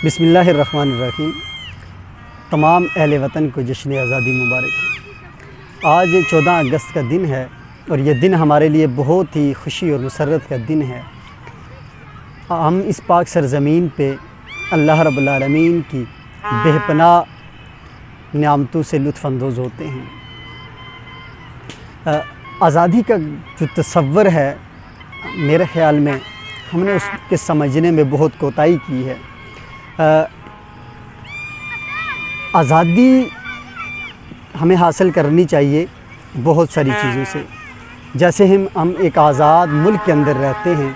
بسم اللہ الرحمن الرحیم۔ تمام اہل وطن کو جشن آزادی مبارک۔ آج 14 اگست کا دن ہے اور یہ دن ہمارے لیے بہت ہی خوشی اور مسرت کا دن ہے۔ ہم اس پاک سرزمین پہ اللہ رب العالمین کی بے پناہ نعمتوں سے لطف اندوز ہوتے ہیں۔ آزادی کا جو تصور ہے میرے خیال میں ہم نے اس کے سمجھنے میں بہت کوتاہی کی ہے۔ آزادی ہمیں حاصل کرنی چاہیے بہت ساری چیزوں سے۔ جیسے ہم ایک آزاد ملک کے اندر رہتے ہیں،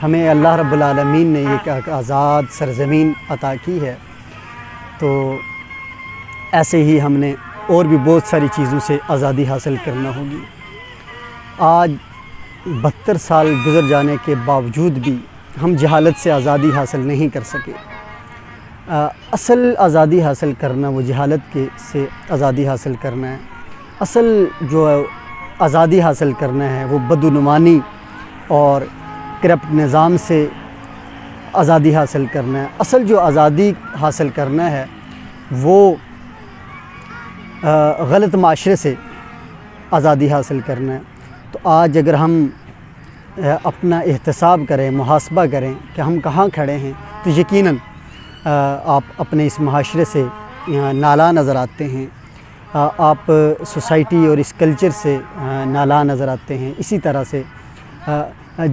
ہمیں اللہ رب العالمین نے ایک آزاد سرزمین عطا کی ہے، تو ایسے ہی ہم نے اور بھی بہت ساری چیزوں سے آزادی حاصل کرنا ہوگی۔ آج 72 سال گزر جانے کے باوجود بھی ہم جہالت سے آزادی حاصل نہیں کر سکے۔ اصل آزادی حاصل کرنا وہ جہالت سے آزادی حاصل کرنا ہے۔ اصل جو آزادی حاصل کرنا ہے وہ بدعنوانی اور کرپٹ نظام سے آزادی حاصل کرنا ہے۔ اصل جو آزادی حاصل کرنا ہے وہ غلط معاشرے سے آزادی حاصل کرنا ہے۔ تو آج اگر ہم اپنا احتساب کریں، محاسبہ کریں کہ ہم کہاں کھڑے ہیں، تو یقیناً آپ اپنے اس معاشرے سے نالاں نظر آتے ہیں، آپ سوسائٹی اور اس کلچر سے نالاں نظر آتے ہیں۔ اسی طرح سے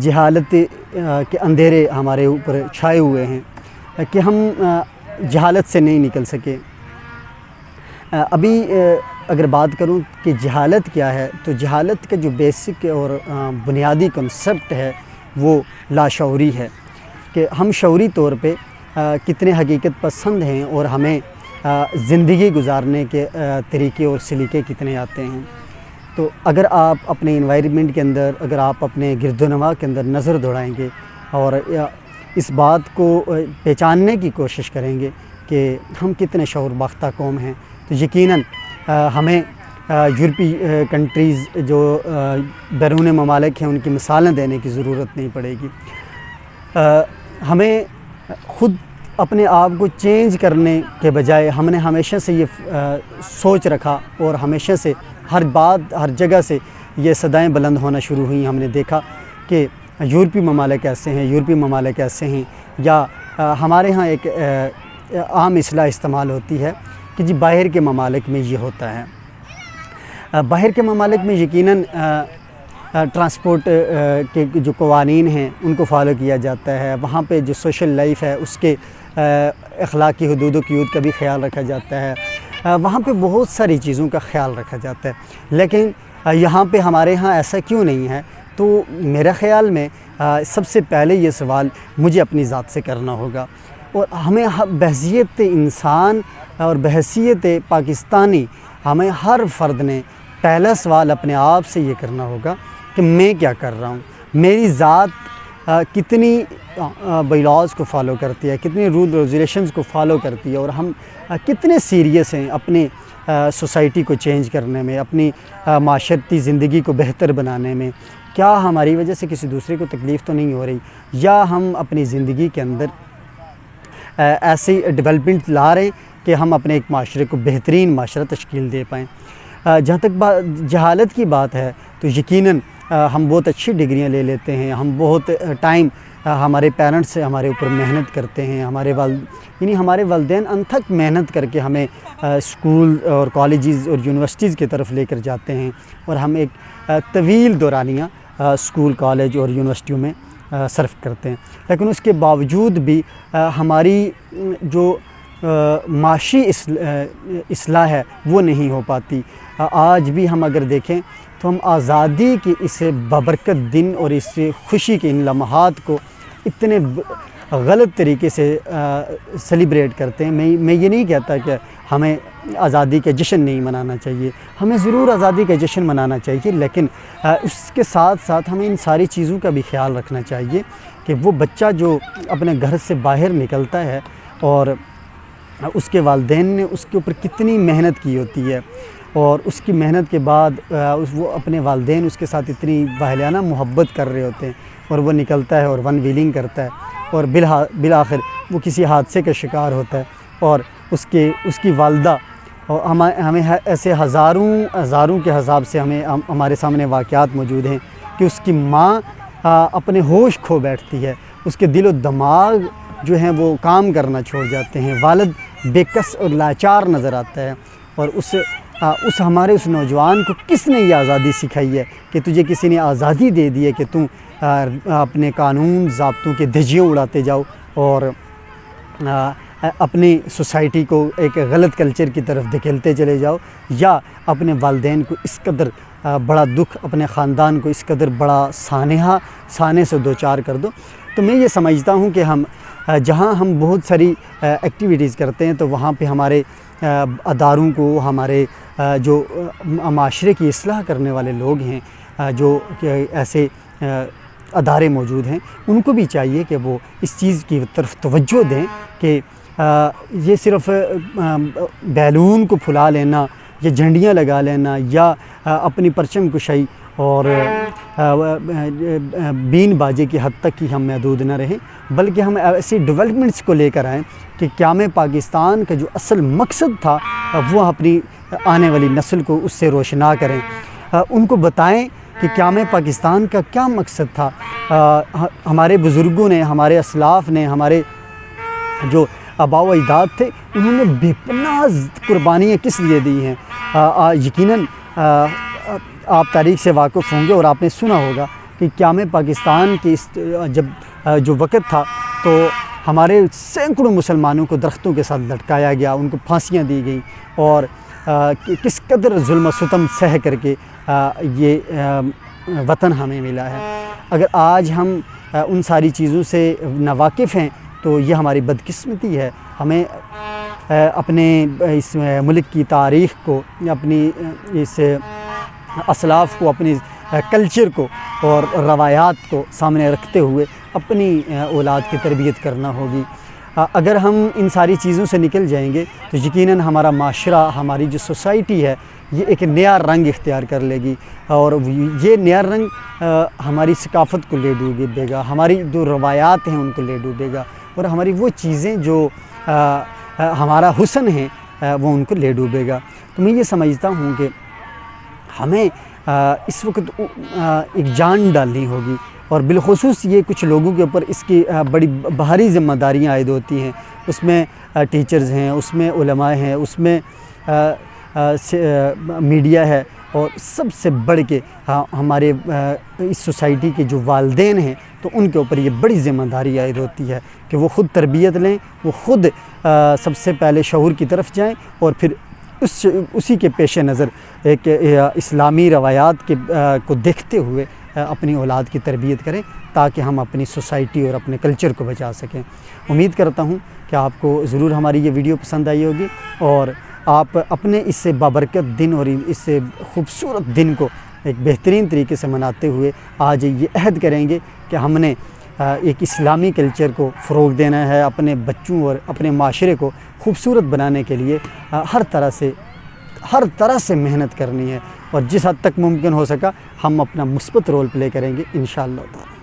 جہالت کے اندھیرے ہمارے اوپر چھائے ہوئے ہیں کہ ہم جہالت سے نہیں نکل سکے۔ ابھی اگر بات کروں کہ جہالت کیا ہے، تو جہالت کا جو بیسک اور بنیادی کنسپٹ ہے وہ لاشعوری ہے، کہ ہم شعوری طور پہ کتنے حقیقت پسند ہیں اور ہمیں زندگی گزارنے کے طریقے اور سلیقے کتنے آتے ہیں۔ تو اگر آپ اپنے انوائرمنٹ کے اندر، اگر آپ اپنے گرد و نواح کے اندر نظر دوڑائیں گے اور اس بات کو پہچاننے کی کوشش کریں گے کہ ہم کتنے شعور باختہ قوم ہیں، تو یقیناً ہمیں یورپی کنٹریز جو بیرون ممالک ہیں ان کی مثالیں دینے کی ضرورت نہیں پڑے گی۔ ہمیں خود اپنے آپ کو چینج کرنے کے بجائے ہم نے ہمیشہ سے یہ سوچ رکھا اور ہمیشہ سے ہر بات، ہر جگہ سے یہ صدائیں بلند ہونا شروع ہوئیں۔ ہم نے دیکھا کہ یورپی ممالک ایسے ہیں، یورپی ممالک ایسے ہیں، یا ہمارے ہاں ایک عام اصطلاح استعمال ہوتی ہے کہ جی باہر کے ممالک میں یہ ہوتا ہے۔ باہر کے ممالک میں یقیناً ٹرانسپورٹ کے جو قوانین ہیں ان کو فالو کیا جاتا ہے، وہاں پہ جو سوشل لائف ہے اس کے اخلاقی حدود و قیود کا بھی خیال رکھا جاتا ہے، وہاں پہ بہت ساری چیزوں کا خیال رکھا جاتا ہے۔ لیکن یہاں پہ ہمارے ہاں ایسا کیوں نہیں ہے؟ تو میرا خیال میں سب سے پہلے یہ سوال مجھے اپنی ذات سے کرنا ہوگا، اور ہمیں بحیثیت انسان اور بحیثیت پاکستانی ہمیں ہر فرد نے پہلا سوال اپنے آپ سے یہ کرنا ہوگا کہ میں کیا کر رہا ہوں، میری ذات کتنی بائی لاز کو فالو کرتی ہے، کتنی رول ریگولیشنز کو فالو کرتی ہے، اور ہم کتنے سیریس ہیں اپنی سوسائٹی کو چینج کرنے میں، اپنی معاشرتی زندگی کو بہتر بنانے میں۔ کیا ہماری وجہ سے کسی دوسرے کو تکلیف تو نہیں ہو رہی، یا ہم اپنی زندگی کے اندر ایسی ڈیولپمنٹ لا رہے ہیں کہ ہم اپنے ایک معاشرے کو بہترین معاشرہ تشکیل دے پائیں۔ جہاں تک جہالت کی بات ہے تو یقیناً ہم بہت اچھی ڈگریاں لے لیتے ہیں، ہم بہت ٹائم ہمارے پیرنٹس ہمارے اوپر محنت کرتے ہیں، ہمارے والدین انتھک محنت کر کے ہمیں اسکول اور کالجز اور یونیورسٹیز کی طرف لے کر جاتے ہیں، اور ہم ایک طویل دورانیہ اسکول، کالج اور یونیورسٹیوں میں صرف کرتے ہیں۔ لیکن اس کے باوجود بھی ہماری جو معاشی اصلاح ہے وہ نہیں ہو پاتی۔ آج بھی ہم اگر دیکھیں تو ہم آزادی کے اس بابرکت دن اور اس خوشی کے ان لمحات کو اتنے غلط طریقے سے سیلیبریٹ کرتے ہیں۔ میں یہ نہیں کہتا کہ ہمیں آزادی کا جشن نہیں منانا چاہیے، ہمیں ضرور آزادی کا جشن منانا چاہیے، لیکن اس کے ساتھ ساتھ ہمیں ان ساری چیزوں کا بھی خیال رکھنا چاہیے کہ وہ بچہ جو اپنے گھر سے باہر نکلتا ہے اور اس کے والدین نے اس کے اوپر کتنی محنت کی ہوتی ہے، اور اس کی محنت کے بعد وہ اپنے والدین اس کے ساتھ اتنی واہلانہ محبت کر رہے ہوتے ہیں، اور وہ نکلتا ہے اور ون ویلنگ کرتا ہے، اور بالآخر وہ کسی حادثے کا شکار ہوتا ہے اور اس کی والدہ، اور ہمیں ایسے ہزاروں کے حساب سے ہمارے سامنے واقعات موجود ہیں کہ اس کی ماں اپنے ہوش کھو بیٹھتی ہے، اس کے دل و دماغ جو ہیں وہ کام کرنا چھوڑ جاتے ہیں، والد بے کس اور لاچار نظر آتا ہے، اور ہمارے اس نوجوان کو کس نے یہ آزادی سکھائی ہے کہ تجھے کسی نے آزادی دے دی ہے کہ تم اپنے قانون ضابطوں کے دھجیوں اڑاتے جاؤ اور اپنی سوسائٹی کو ایک غلط کلچر کی طرف دھکیلتے چلے جاؤ، یا اپنے والدین کو اس قدر بڑا دکھ، اپنے خاندان کو اس قدر بڑا سانے سے دوچار کر دو۔ تو میں یہ سمجھتا ہوں کہ جہاں ہم بہت ساری ایکٹیویٹیز کرتے ہیں تو وہاں پہ ہمارے اداروں کو، ہمارے جو معاشرے کی اصلاح کرنے والے لوگ ہیں، جو ایسے ادارے موجود ہیں، ان کو بھی چاہیے کہ وہ اس چیز کی طرف توجہ دیں کہ یہ صرف بیلون کو پھلا لینا یا جھنڈیاں لگا لینا یا اپنی پرچم کشائی اور بین باجے کی حد تک ہی ہم محدود نہ رہیں، بلکہ ہم ایسی ڈیولپمنٹس کو لے کر آئیں کہ قیام پاکستان کا جو اصل مقصد تھا وہ اپنی آنے والی نسل کو اس سے روشنا کریں، ان کو بتائیں کہ قیام پاکستان کا کیا مقصد تھا۔ ہمارے بزرگوں نے، ہمارے اسلاف نے، ہمارے جو آباء و اجداد تھے، انہوں نے بے پناہ قربانیاں کس لیے دی ہیں۔ یقیناً آپ تاریخ سے واقف ہوں گے اور آپ نے سنا ہوگا کہ قیام پاکستان کے جب جو وقت تھا تو ہمارے سینکڑوں مسلمانوں کو درختوں کے ساتھ لٹکایا گیا، ان کو پھانسیاں دی گئیں، اور کس قدر ظلم و ستم سہ کر کے یہ وطن ہمیں ملا ہے۔ اگر آج ہم ان ساری چیزوں سے ناواقف ہیں تو یہ ہماری بدقسمتی ہے۔ ہمیں اپنے اس ملک کی تاریخ کو، اپنی اس اسلاف کو، اپنی کلچر کو اور روایات کو سامنے رکھتے ہوئے اپنی اولاد کی تربیت کرنا ہوگی۔ اگر ہم ان ساری چیزوں سے نکل جائیں گے تو یقیناً ہمارا معاشرہ، ہماری جو سوسائٹی ہے، یہ ایک نیا رنگ اختیار کر لے گی، اور یہ نیا رنگ ہماری ثقافت کو لے ڈوبے گا، ہماری جو روایات ہیں ان کو لے ڈوبے گا، اور ہماری وہ چیزیں جو ہمارا حسن ہے وہ ان کو لے ڈوبے گا۔ تو میں یہ سمجھتا ہوں کہ ہمیں اس وقت ایک جان ڈالنی ہوگی، اور بالخصوص یہ کچھ لوگوں کے اوپر اس کی بڑی بھاری ذمہ داریاں عائد ہوتی ہیں۔ اس میں ٹیچرز ہیں، اس میں علماء ہیں، اس میں میڈیا ہے، اور سب سے بڑھ کے ہمارے اس سوسائٹی کے جو والدین ہیں، تو ان کے اوپر یہ بڑی ذمہ داری عائد ہوتی ہے کہ وہ خود تربیت لیں، وہ خود سب سے پہلے شعور کی طرف جائیں، اور پھر اسی کے پیش نظر ایک اسلامی روایات کو دیکھتے ہوئے اپنی اولاد کی تربیت کریں، تاکہ ہم اپنی سوسائٹی اور اپنے کلچر کو بچا سکیں۔ امید کرتا ہوں کہ آپ کو ضرور ہماری یہ ویڈیو پسند آئی ہوگی، اور آپ اپنے اس سے بابرکت دن اور اس سے خوبصورت دن کو ایک بہترین طریقے سے مناتے ہوئے آج یہ عہد کریں گے کہ ہم نے ایک اسلامی کلچر کو فروغ دینا ہے، اپنے بچوں اور اپنے معاشرے کو خوبصورت بنانے کے لیے ہر طرح سے محنت کرنی ہے، اور جس حد تک ممکن ہو سکا ہم اپنا مثبت رول پلے کریں گے انشاءاللہ تعالی۔